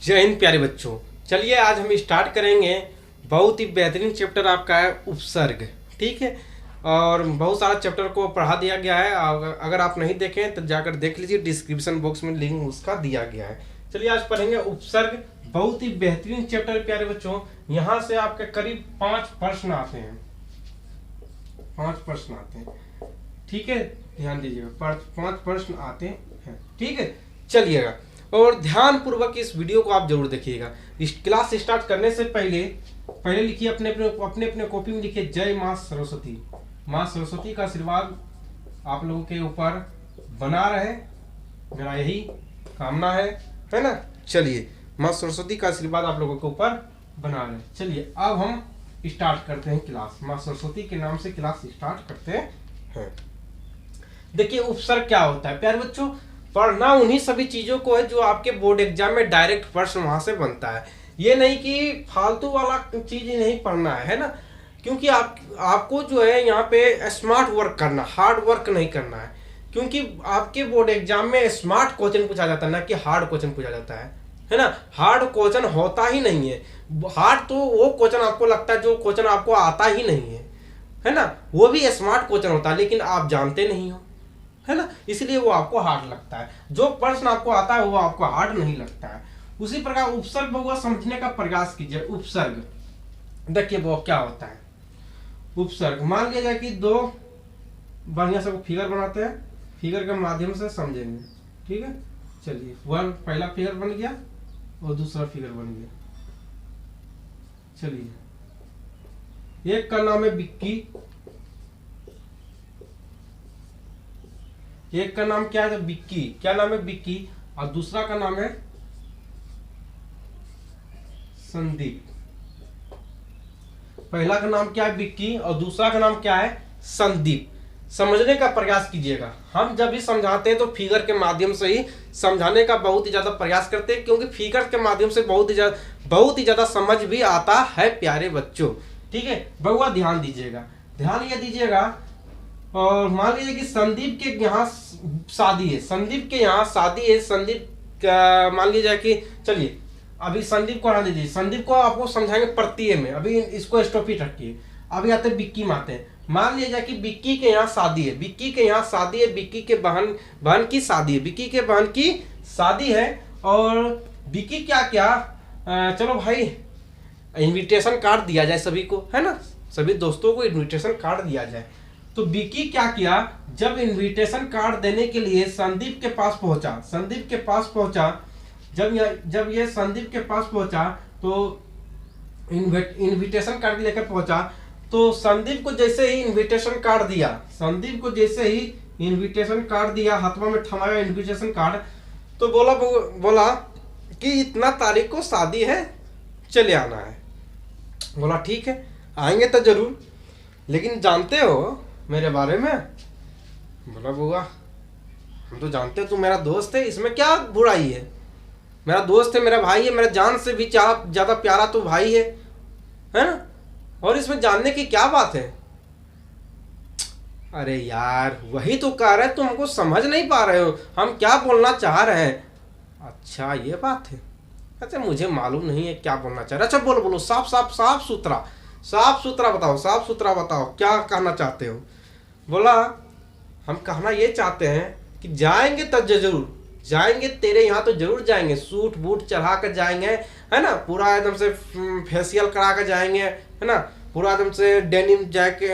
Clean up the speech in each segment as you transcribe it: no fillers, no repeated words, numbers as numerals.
जय हिंद प्यारे बच्चों। चलिए आज हम स्टार्ट करेंगे। बहुत ही बेहतरीन चैप्टर आपका है उपसर्ग। ठीक है, और बहुत सारा चैप्टर को पढ़ा दिया गया है। अगर आप नहीं देखें तो जाकर देख लीजिए, डिस्क्रिप्शन बॉक्स में लिंक उसका दिया गया है। चलिए आज पढ़ेंगे उपसर्ग। बहुत ही बेहतरीन चैप्टर प्यारे बच्चों। यहाँ से आपके करीब 5 प्रश्न आते हैं। 5 प्रश्न आते हैं, ठीक है, ध्यान दीजिएगा। 5 प्रश्न आते हैं, ठीक है। चलिएगा और ध्यान पूर्वक इस वीडियो को आप जरूर देखिएगा। इस क्लास स्टार्ट करने से पहले लिखिए अपने अपने कॉपी में लिखिए, जय माँ सरस्वती। माँ सरस्वती का आशीर्वाद आप लोगों के ऊपर बना रहे, मेरा यही कामना है ना। चलिए, माँ सरस्वती का आशीर्वाद आप लोगों के ऊपर बना रहे। चलिए अब हम स्टार्ट करते हैं क्लास। माँ सरस्वती के नाम से क्लास स्टार्ट करते हैं। देखिए उपसर्ग क्या होता है प्यारे बच्चों। पढ़ना उन्हीं सभी चीजों को है जो आपके बोर्ड एग्जाम में डायरेक्ट प्रश्न वहां से बनता है। ये नहीं कि फालतू वाला चीज नहीं पढ़ना है ना। क्योंकि आपको जो है यहाँ पे स्मार्ट वर्क करना, हार्ड वर्क नहीं करना है। क्योंकि आपके बोर्ड एग्जाम में स्मार्ट क्वेश्चन पूछा जाता है, ना कि हार्ड क्वेश्चन पूछा जाता है ना। हार्ड क्वेश्चन होता ही नहीं है। हार्ड तो वो क्वेश्चन आपको लगता है जो क्वेश्चन आपको आता ही नहीं है ना। वो भी स्मार्ट क्वेश्चन होता है, लेकिन आप जानते नहीं हो, है ना, इसलिए वो आपको हार्ड लगता है। जो प्रश्न आपको आता है वो आपको हार्ड नहीं लगता है। उसी प्रकार उपसर्ग बहुआ समझने का प्रयास कीजिए। उपसर्ग देखिए वो क्या होता है। उपसर्ग मान लिया जाए कि 2 बढ़िया से फिगर बनाते हैं, फिगर के माध्यम से समझेंगे, ठीक है। चलिए, पहला फिगर बन गया और दूसरा फिगर बन गया। चलिए, एक का नाम है बिक्की, एक का नाम क्या है, बिक्की। क्या नाम है, बिक्की। और दूसरा का नाम है संदीप। पहला का नाम क्या है, बिक्की, और दूसरा का नाम क्या है, संदीप। समझने का प्रयास कीजिएगा। हम जब भी समझाते हैं तो फिगर के माध्यम से ही समझाने का बहुत ही ज्यादा प्रयास करते हैं, क्योंकि फिगर के माध्यम से बहुत ही ज्यादा समझ भी आता है प्यारे बच्चों, ठीक है। बहुआ ध्यान दीजिएगा, ध्यान ये दीजिएगा। और मान लीजिए कि संदीप के यहाँ शादी है, संदीप के यहाँ शादी है। संदीप का मान लीजिए कि, चलिए अभी संदीप को हटा दीजिए, संदीप को आपको समझाएंगे प्रत्यय में। अभी इसको स्टॉप ही रखिए। अभी आते बिक्की में आते हैं। मान लीजिए कि बिक्की के यहाँ शादी है, बिक्की के यहाँ शादी है, बिक्की के बहन की शादी है, बिक्की के बहन की शादी है। और बिक्की क्या क्या चलो भाई इनविटेशन कार्ड दिया जाए सभी को, है ना, सभी दोस्तों को इनविटेशन कार्ड दिया जाए। तो बिक्की क्या किया, जब इनविटेशन कार्ड देने के लिए संदीप के पास पहुंचा, संदीप के पास पहुंचा, जब ये संदीप के पास पहुंचा तो इनविटेशन कार्ड लेकर पहुंचा। तो संदीप को जैसे ही इनविटेशन कार्ड दिया, संदीप को जैसे ही इनविटेशन कार्ड दिया, हाथों में थमाया इनविटेशन कार्ड, तो बोला कि इतना तारीख को शादी है, चले आना है। बोला ठीक है, आएंगे तो जरूर, लेकिन जानते हो मेरे बारे में। बोला बुआ हम तो जानते हो, तू मेरा दोस्त है, इसमें क्या बुराई है। मेरा दोस्त है, मेरा भाई है, मेरा जान से भी ज्यादा प्यारा तो भाई है ना। और इसमें जानने की क्या बात है। अरे यार वही तो कह रहे, तुम हमको समझ नहीं पा रहे हो, हम क्या बोलना चाह रहे हैं। अच्छा ये बात है, अच्छा मुझे मालूम नहीं है क्या बोलना चाह रहे। अच्छा बोलो साफ सुथरा बताओ, साफ सुथरा बताओ क्या कहना चाहते हो। बोला हम कहना ये चाहते हैं कि जाएंगे तो जरूर जाएंगे, तेरे यहाँ तो जरूर जाएंगे, सूट बूट चढ़ा कर जाएंगे, है ना, पूरा एकदम से फेशियल करा कर जाएंगे, है ना, पूरा एकदम से डेनिम जैकेट,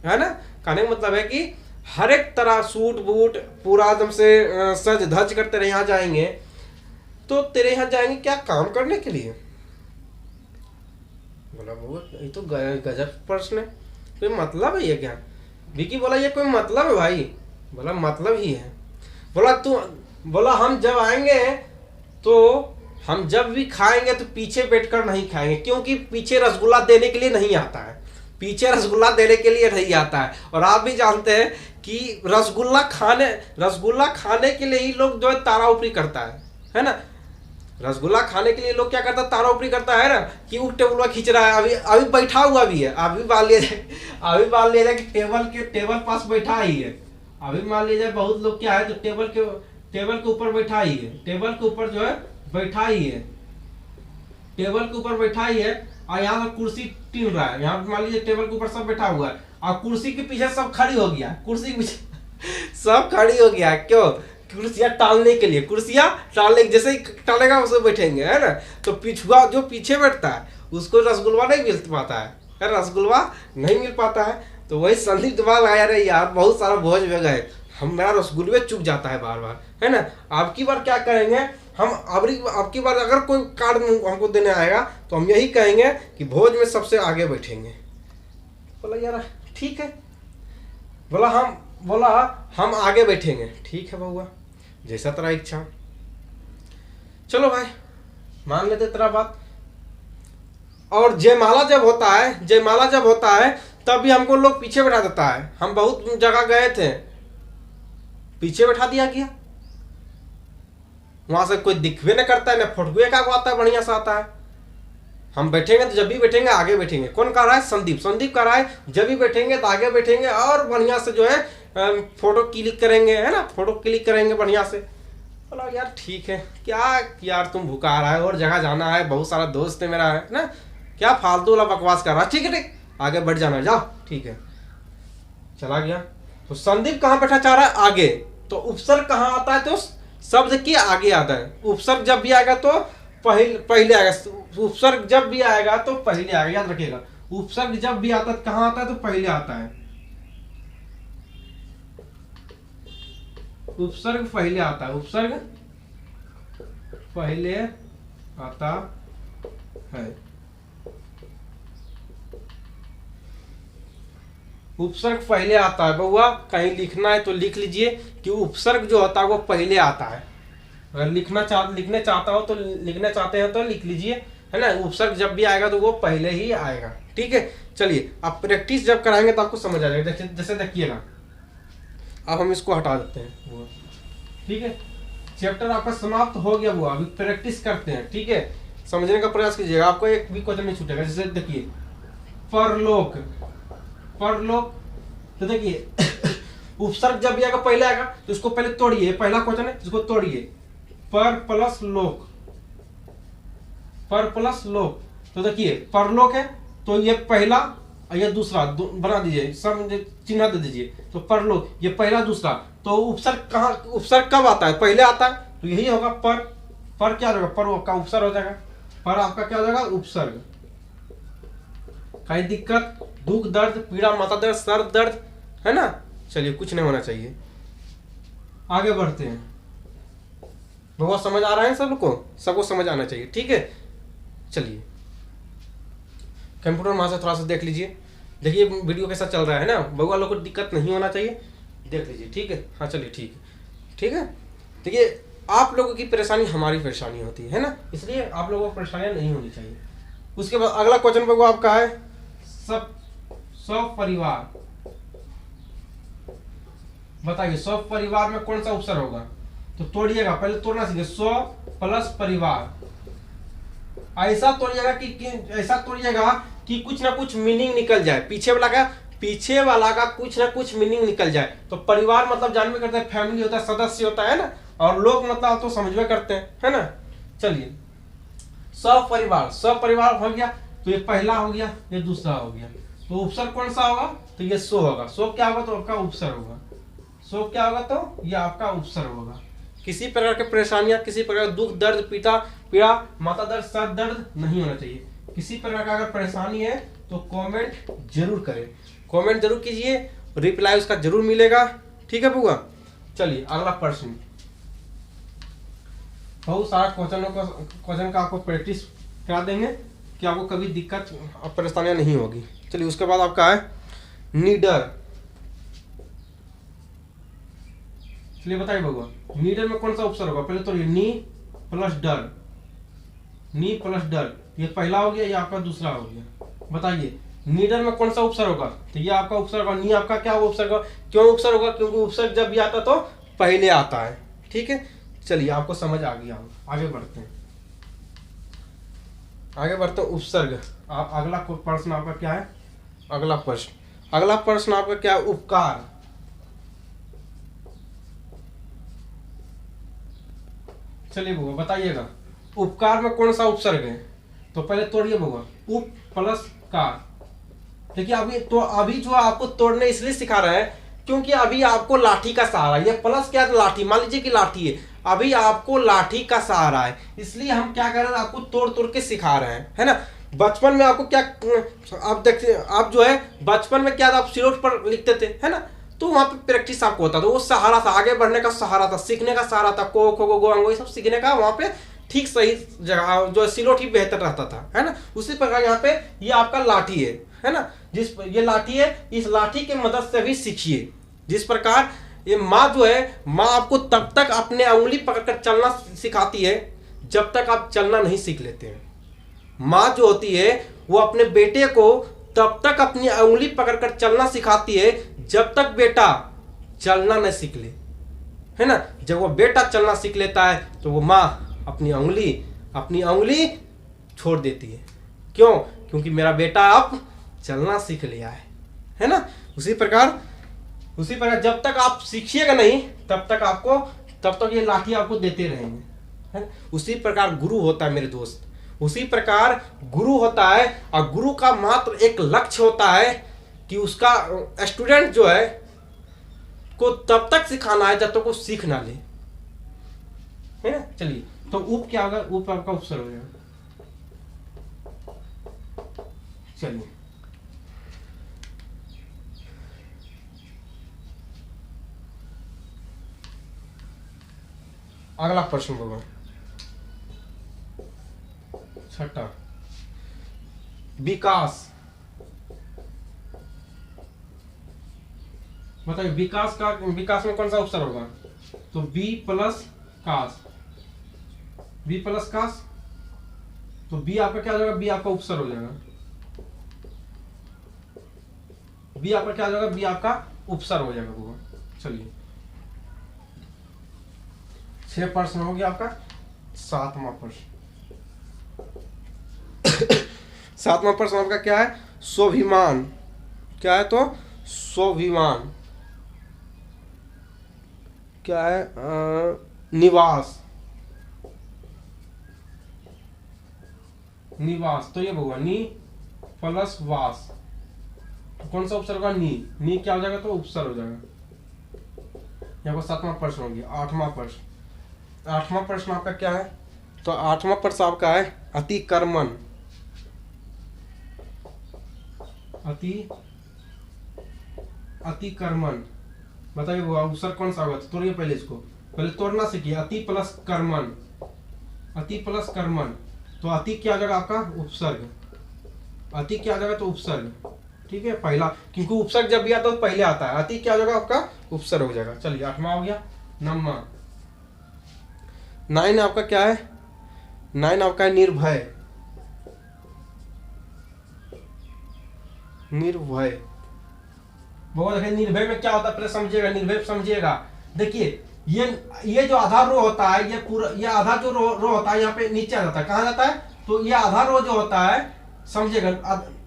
है ना। कहने का मतलब है कि हर एक तरह सूट बूट पूरा एकदम से सज धज कर तेरे यहाँ जाएंगे। तो तेरे यहाँ जाएंगे क्या काम करने के लिए। बोला वो ये तो गजब प्रश्न है, कोई मतलब है ये क्या। विकी बोला ये कोई मतलब है भाई। बोला मतलब ही है। बोला हम जब आएंगे तो हम जब भी खाएंगे तो पीछे बैठकर नहीं खाएंगे, क्योंकि पीछे रसगुल्ला देने के लिए नहीं आता है, पीछे रसगुल्ला देने के लिए नहीं आता है। और आप भी जानते हैं कि रसगुल्ला खाने के लिए ही लोग जो है तारा ऊपरी करता है ना। रसगुल्ला खाने के लिए लोग क्या करता है, तारा ऊपरी करता है ना, कि वो टेबल खींच रहा है, अभी बैठा हुआ भी है। अभी मान लिया जाए कि टेबल पास बैठा ही है। अभी मान लिया जाए बहुत लोग क्या है तो टेबल के ऊपर बैठा ही है, टेबल के ऊपर जो है बैठा ही है, टेबल के ऊपर बैठा ही है, और यहाँ पर कुर्सी टिल रहा है। यहाँ मान लीजिए टेबल के ऊपर सब बैठा हुआ है और कुर्सी के पीछे सब खड़ी हो गया, कुर्सी के पीछे सब खड़ी हो गया। क्यों? कुर्सियां टालने के लिए, कुर्सियां टालने, जैसे ही टालेगा उसे बैठेंगे, है ना। तो पिछुआ जो पीछे बैठता है उसको रसगुल्ला नहीं मिल पाता है, रसगुल्ला नहीं मिल पाता है। तो वही संदीप दिमाग आया रहे यार, बहुत सारा भोज में गए हम, मेरा रसगुल्ले चुक जाता है बार बार, है ना। अब की बार क्या करेंगे हम, अब की बार अगर कोई कार्ड हमको देने आएगा तो हम यही कहेंगे कि भोज में सबसे आगे बैठेंगे। बोला यार ठीक है, बोला हम आगे बैठेंगे। ठीक है बउआ, जैसा तेरा इच्छा। चलो भाई मान लेते तेरा बात। और जयमाला जब होता है तब भी हमको लोग पीछे बैठा देता है। हम बहुत जगह गए थे, पीछे बैठा दिया गया, वहां से कोई दिखवे न करता है, ना फोटो का आता है बढ़िया सा आता है। हम बैठेंगे तो जब भी बैठेंगे आगे बैठेंगे। कौन कर रहा है? संदीप कर रहा है, जब भी बैठेंगे तो आगे बैठेंगे और बढ़िया से जो है फोटो क्लिक करेंगे, है ना, फोटो क्लिक करेंगे बढ़िया से। बोला यार ठीक है, क्या यार तुम भुका रहा है और जगह जाना है, बहुत सारा दोस्त है मेरा, है ना, क्या फालतू वाला बकवास कर रहा है। ठीक है ठीक, आगे बढ़ जाना, जाओ। ठीक है, चला गया। तो संदीप कहाँ बैठा चाह रहा है? आगे। तो उपसर्ग कहाँ आता है? तो शब्द के आगे आता है। उपसर्ग जब भी आएगा तो पहले आएगा, उपसर्ग जब भी आएगा तो पहले आएगा, याद रखिएगा। उपसर्ग जब भी आता है कहाँ आता है? तो पहले आता है, उपसर्ग पहले आता है, उपसर्ग पहले आता है। उपसर्ग पहले आता है बउआ, कहीं लिखना है तो लिख लीजिए कि उपसर्ग जो होता है वो पहले आता है। अगर लिखने चाहते हैं तो लिख लीजिए, है ना। उपसर्ग जब भी आएगा तो वो पहले ही आएगा। ठीक है, चलिए अब प्रैक्टिस जब कराएंगे तो आपको समझ आ जाएगा। जैसे देखिएगा, अब हम इसको हटा देते हैं वो। ठीक है, चैप्टर आपका समाप्त हो गया हुआ, अभी प्रैक्टिस करते हैं। ठीक है, समझने का प्रयास कीजिएगा, आपको एक भी क्वेश्चन नहीं छूटेगा। जैसे देखिए परलोक, तो देखिए उपसर्ग जब भी आएगा पहले आएगा तो इसको पहले तोड़िए, पहला क्वेश्चन है, इसको तोड़िए। पर प्लस लोक, तो देखिए परलोक है तो ये पहला और ये दूसरा बना दीजिए, सब चिन्ह दे दीजिए। तो परलोक ये पहला दूसरा, तो उपसर्ग कब आता है? पहले आता है, तो यही होगा पर क्या होगा? पर का उपसर्ग हो जाएगा, पर आपका क्या हो जाएगा? उपसर्ग। कहीं दिक्कत, दुख, दर्द, पीड़ा, माथा दर्द, सर दर्द, है ना। चलिए कुछ नहीं होना चाहिए, आगे बढ़ते हैं। बहुत समझ आ रहा है सबको समझ आना चाहिए। ठीक है, चलिए कंप्यूटर वहां से थोड़ा सा देख लीजिए, देखिए वीडियो कैसा चल रहा है ना, बउआ लोग को दिक्कत नहीं होना चाहिए, देख लीजिए। ठीक है, हाँ चलिए ठीक है। देखिए आप लोगों की परेशानी हमारी परेशानी होती है ना, इसलिए आप लोगों को परेशानियां नहीं होनी चाहिए। उसके बाद अगला क्वेश्चन बउआ आपका है सपरिवार। बताइए सपरिवार में कौन सा उपसर्ग होगा? तो तोड़िएगा, पहले तोड़ना सीखिए। सौ प्लस परिवार, ऐसा तोड़िएगा कि कुछ ना कुछ मीनिंग निकल जाए, पीछे वाला का कुछ ना कुछ मीनिंग निकल जाए। तो परिवार मतलब जानवे करते हैं, फैमिली होता है, सदस्य होता है ना, और लोग मतलब तो समझ में करते हैं, है ना। चलिए सपरिवार हो गया, तो ये पहला हो गया, ये दूसरा हो गया। तो उपसर्ग कौन सा होगा? तो ये सो होगा। सो क्या होगा? तो आपका उपसर्ग होगा। सो क्या होगा? तो ये आपका उपसर्ग होगा। किसी प्रकार की परेशानियां, किसी प्रकार दुख, दर्द, पीड़ा, माथा दर्द, सर दर्द नहीं होना चाहिए। किसी प्रकार का अगर परेशानी है तो कमेंट जरूर करें, कमेंट जरूर कीजिए, रिप्लाई उसका जरूर मिलेगा। ठीक है बुआ, चलिए अगला प्रश्न। बहुत सारा क्वेश्चन का आपको प्रैक्टिस करा देंगे कि आपको कभी दिक्कत और परेशानियां नहीं होगी। चलिए उसके बाद आपका है नीडर। चलिए बताइए बउआ, नीडर में कौन सा उपसर्ग होगा? पहले तो ये नी प्लस डर, ये पहला हो गया, ये आपका दूसरा हो गया। बताइए नीडर में कौन सा उपसर्ग होगा? तो ये आपका उपसर्ग होगा। नी आपका क्या होगा? उपसर्ग होगा। क्यों उपसर्ग होगा? क्योंकि उपसर्ग जब भी आता तो पहले आता है। ठीक है, चलिए आपको समझ आ गया, आगे बढ़ते हैं। उपसर्ग। आप अगला प्रश्न आपका क्या है? अगला प्रश्न आपका क्या है? उपकार। चलिए बुआ बताइएगा, उपकार में कौन सा उपसर्ग है? तो पहले तोड़िए बउआ, उप प्लस कार। देखिए अभी जो आपको तोड़ने इसलिए सिखा रहा है क्योंकि अभी आपको लाठी का सहारा, ये प्लस क्या है, लाठी, मान लीजिए कि लाठी है, अभी आपको लाठी का सहारा है, इसलिए हम क्या कर रहे हैं, आपको तोड़ तोड़ के सिखा रहे हैं, है ना। बचपन में आपको क्या, आप देखते, आप जो है बचपन में क्या था, आप सिलोट पर लिखते थे, है ना, तो वहां पे प्रैक्टिस आपको होता था, वो सहारा था, आगे बढ़ने का सहारा था, सीखने का सहारा था, को खो गो अंगो, ये सब सीखने का वहां पे ठीक सही जगह जो सिलोट ही बेहतर रहता था, है ना। उसी प्रकार यहाँ पे ये आपका लाठी है ना, जिस ये लाठी है, इस लाठी की मदद से भी सीखिए। जिस प्रकार ये माँ जो है, माँ आपको तब तक अपने उंगली पकड़कर चलना सिखाती है जब तक आप चलना नहीं सीख लेते हैं। माँ जो होती है वो अपने बेटे को तब तक अपनी उंगली पकड़कर चलना सिखाती है जब तक बेटा चलना न सीख ले, है ना। जब वो बेटा चलना सीख लेता है तो वो माँ अपनी उंगली छोड़ देती है। क्यों? क्योंकि मेरा बेटा अब चलना सीख लिया है ना। उसी प्रकार जब तक आप सीखिएगा नहीं तब तक ये लाठी आपको देते रहेंगे, है। उसी प्रकार गुरु होता है मेरे दोस्त, उसी प्रकार गुरु होता है, और गुरु का मात्र एक लक्ष्य होता है कि उसका स्टूडेंट जो है को तब तक सिखाना है जब तक वो सीख ना ले, है ना। चलिए, तो उप क्या होगा? उप आपका उपसर्ग हो जाएगा। चलिए, अगला प्रश्न होगा छठा, विकास। बताइए विकास में कौन सा उपसर्ग होगा? तो बी प्लस कास, बी प्लस कास, तो बी आपका क्या हो जाएगा? बी आपका उपसर्ग हो जाएगा। बी आपका क्या हो जाएगा? बी आपका उपसर्ग हो जाएगा वो। चलिए, 6 प्रश्न हो गया आपका। 7वां प्रश्न, 7वां प्रश्न आपका क्या है? स्वाभिमान। क्या है? तो स्वाभिमान क्या है? निवास, निवास, तो ये होगा नी प्लस वास, तो कौन सा उपसर्ग होगा? नी क्या हो जाएगा? तो उपसर्ग हो जाएगा। यहाँ पर 7वां प्रश्न हो गया। 8वां प्रश्न, 8वां प्रश्न आपका क्या है? तो 8वां प्रश्न आपका है अतिक्रमण। अतिक्रमण, बताइए वो उपसर्ग कौन सा होगा? तो तोड़िए पहले, इसको पहले तोड़ना सीखिए। अति प्लस कर्मण, अति प्लस कर्मण, तो अति क्या हो जाएगा? आपका उपसर्ग। अति क्या हो जाएगा? तो उपसर्ग, ठीक है, पहला, क्योंकि उपसर्ग जब भी आता है तो पहले आता है। अति क्या हो जाएगा? आपका उपसर्ग हो जाएगा। चलिए, 8वां हो गया। 9वां, 9 आपका क्या है? 9 आपका है निर्भय। निर्भय, बहुत देखिए, निर्भय में क्या होता है पहले समझिएगा, निर्भय समझिएगा। देखिए, ये जो आधा रो होता है, ये पूरा, ये आधा जो रो होता है यहाँ पे नीचे आ जाता है। कहाँ जाता है? तो ये आधा रो जो होता है, समझिएगा,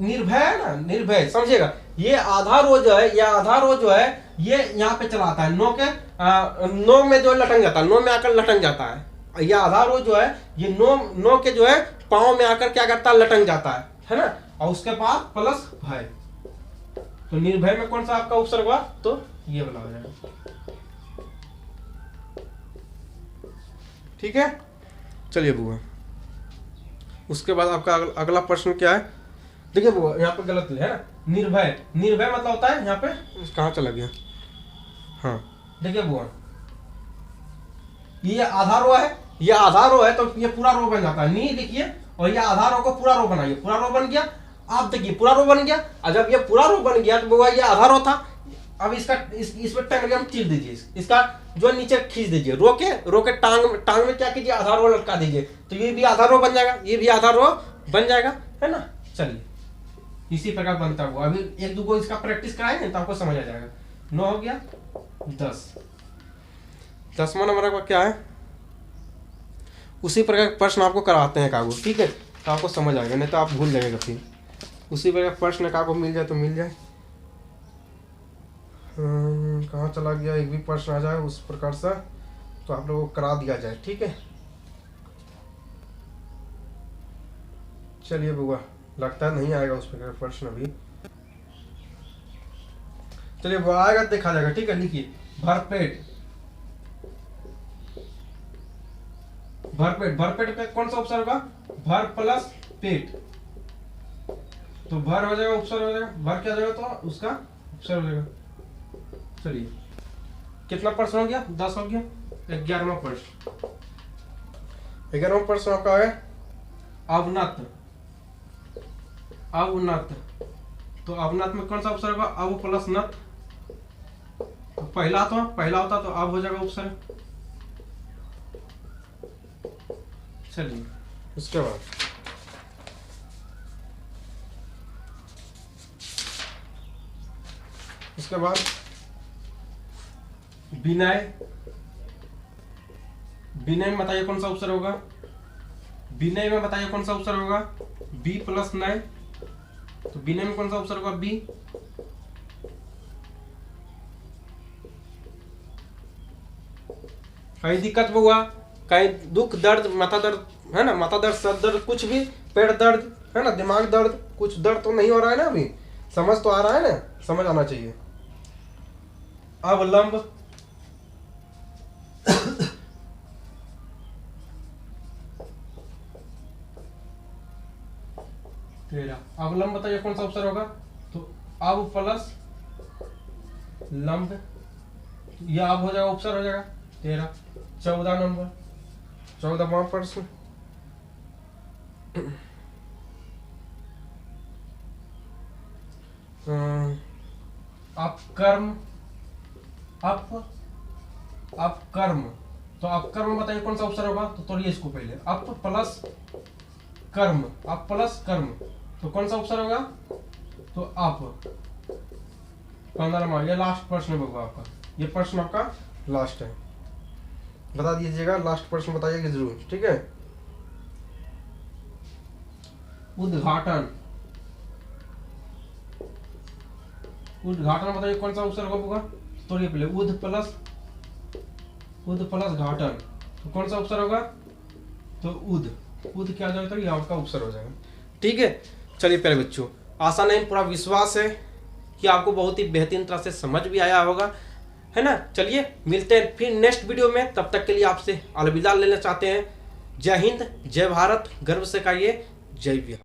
निर्भय है ना, निर्भय, समझिएगा, ये आधा रो जो है, ये यहाँ पे चला आता है, नो में जो लटक जाता है, नो में आकर लटक जाता है। ये आधा रो जो है, ये नो के जो है पाँव में आकर क्या करता है? लटक जाता है ना। और उसके बाद प्लस भय, तो निर्भय में कौन सा आपका उपसर्ग हुआ? तो ये वाला हो जाएगा, ठीक है। चलिए बुआ, उसके बाद आपका अगला प्रश्न क्या है? देखिए बुआ, यहाँ पे गलत है ना, निर्भय, निर्भय मतलब होता है, यहाँ पे कहाँ चला गया? हाँ, देखिए बुआ, ये आधा रो है, ये आधा रो है, तो ये पूरा रो बन जाता है। नी लिखिए, और ये आधा रो को पूरा रो बनाइए, पूरा रो बन गया। आप देखिए, पूरा रो बन गया, और जब ये पूरा रो बन गया तो बुआ, ये आधा रो था, अब इसका इसमें टैंगल चीर दीजिए, इसका जो नीचे खींच दीजिए, रो के टांग में क्या कीजिए? आधा रो लटका दीजिए, तो ये भी आधा रो बन जाएगा, ये भी आधा रो बन जाएगा, है ना। चलिए, इसी प्रकार बनता हुआ अभी 1-2 को इसका प्रैक्टिस कराएंगे तो आपको समझ आ जाएगा। 9 हो गया। 10वां नंबर का क्या है? उसी प्रकार प्रश्न आपको कराते हैं कागो, ठीक है, तो आपको समझ आएगा, नहीं तो आप भूल जाएगा फिर। उसी प्रकार प्रश्न कागो मिल जाए तो मिल जाए। कहाँ चला गया? एक भी प्रश्न आ जाए उस प्रकार से तो आप लोगों को करा दिया जाए, ठीक है। चलिए बुआ, लगता है नहीं आएगा उस पर प्रश्न अभी। चलिए वो आएगा देखा जाएगा, ठीक है। लिखिए भरपेट। भरपेट, भरपेट का कौन सा उपसर्ग होगा? भर प्लस पेट, तो भर हो जाएगा, उपसर्ग हो जाएगा। भर क्या जाएगा तो उसका उपसर्ग हो जाएगा। चलिए कितना प्रश्न हो गया? 10 हो गया। 11वां प्रश्न। 11वां प्रश्न आपका है अवनत। अवनत, तो अवनत में कौन सा उपसर्ग होगा? अव प्लस नत। तो पहला होता तो अब हो जाएगा उपसर्ग। चलिए उसके बाद विनय। विनय में बताइए कौन सा उपसर्ग होगा? विनय में बताइए कौन सा उपसर्ग होगा? बी प्लस नय, तो विनय में कौन सा उपसर्ग होगा? बी। कहीं दिक्कत हुआ, कहीं दुख दर्द, माथा दर्द है ना, माथा दर्द, सर दर्द, कुछ भी, पेट दर्द है ना, दिमाग दर्द, कुछ दर्द तो नहीं हो रहा है ना अभी? समझ तो आ रहा है ना? समझ आना चाहिए। अवलंब, अवलंब बताइए कौन सा उपसर्ग होगा? तो अव प्लस लंब, यह अब हो जाएगा, उपसर्ग हो जाएगा। 13। 14 नंबर, 14वां प्रश्न। अपकर्म। अपकर्म, तो अपकर्म बताइए कौन सा उपसर्ग होगा? तो तोड़िए इसको पहले, अप प्लस कर्म, अप प्लस कर्म, तो कौन सा उपसर्ग होगा? तो अप। 15वां, ये लास्ट प्रश्न होगा आपका। ये प्रश्न आपका लास्ट है, बता दीजिएगा। लास्ट प्रश्न बताइएगा जरूर, ठीक है। उद्घाटन। उद्घाटन बताइए कौन सा उपसर्ग होगा? तोड़िए पहले, उद प्लस घाटन, तो कौन सा उपसर्ग होगा? तो उद। उद क्या जाएगा? तो ये आपका उपसर्ग हो जाएगा, ठीक है। चलिए प्यारे बच्चों, आशा नहीं पूरा विश्वास है कि आपको बहुत ही बेहतरीन तरह से समझ भी आया होगा, है ना। चलिए मिलते हैं फिर नेक्स्ट वीडियो में, तब तक के लिए आपसे अलविदा लेना चाहते हैं। जय हिंद, जय भारत, गर्व से कहिए जय बिहार।